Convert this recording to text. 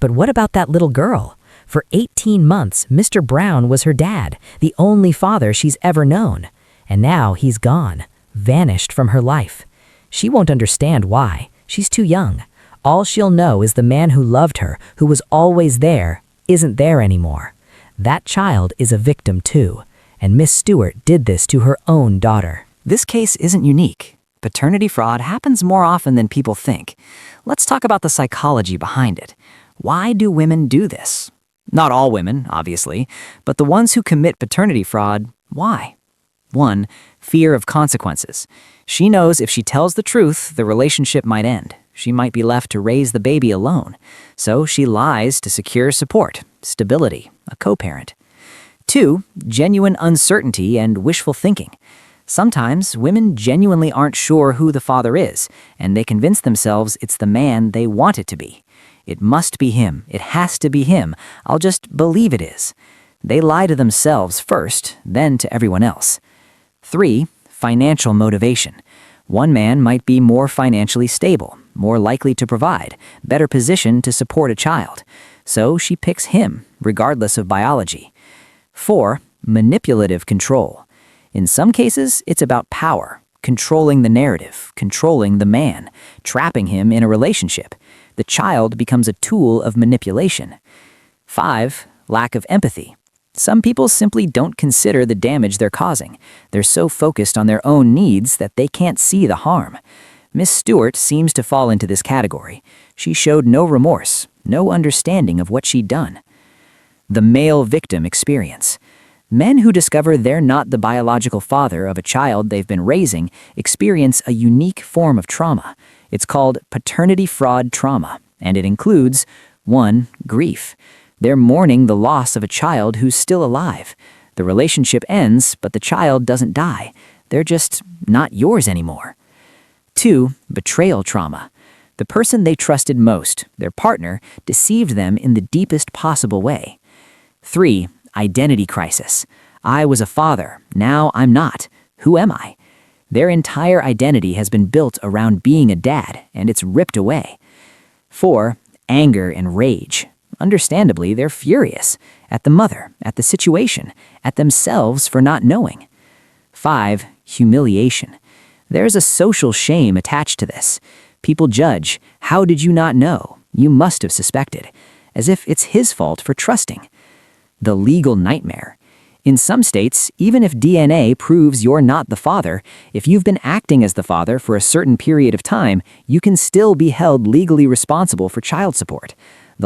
But what about that little girl? For 18 months, Mr. Brown was her dad, the only father she's ever known. And now he's gone, vanished from her life. She won't understand why. She's too young. All she'll know is the man who loved her, who was always there, isn't there anymore. That child is a victim too, and Miss Stewart did this to her own daughter. This case isn't unique. Paternity fraud happens more often than people think. Let's talk about the psychology behind it. Why do women do this? Not all women, obviously, but the ones who commit paternity fraud, why? 1. Fear of consequences. She knows if she tells the truth, the relationship might end. She might be left to raise the baby alone. So she lies to secure support, stability, a co-parent. 2. Genuine uncertainty and wishful thinking. Sometimes women genuinely aren't sure who the father is, and they convince themselves it's the man they want it to be. It must be him. It has to be him. I'll just believe it is. They lie to themselves first, then to everyone else. 3. Financial motivation. One man might be more financially stable, more likely to provide, better positioned to support a child. So she picks him, regardless of biology. 4. Manipulative control. In some cases, it's about power, controlling the narrative, controlling the man, trapping him in a relationship. The child becomes a tool of manipulation. 5. Lack of empathy. Some people simply don't consider the damage they're causing. They're so focused on their own needs that they can't see the harm. Miss Stewart seems to fall into this category. She showed no remorse, no understanding of what she'd done. The male victim experience. Men who discover they're not the biological father of a child they've been raising experience a unique form of trauma. It's called paternity fraud trauma, and it includes 1. Grief. They're mourning the loss of a child who's still alive. The relationship ends, but the child doesn't die. They're just not yours anymore. 2. Betrayal trauma. The person they trusted most, their partner, deceived them in the deepest possible way. 3. Identity crisis. I was a father. Now I'm not. Who am I? Their entire identity has been built around being a dad, and it's ripped away. 4. Anger and rage. Understandably, they're furious at the mother, at the situation, at themselves for not knowing. 5. Humiliation. There's a social shame attached to this. People judge. How did you not know? You must have suspected. As if it's his fault for trusting. The legal nightmare. In some states, even if DNA proves you're not the father, if you've been acting as the father for a certain period of time, you can still be held legally responsible for child support.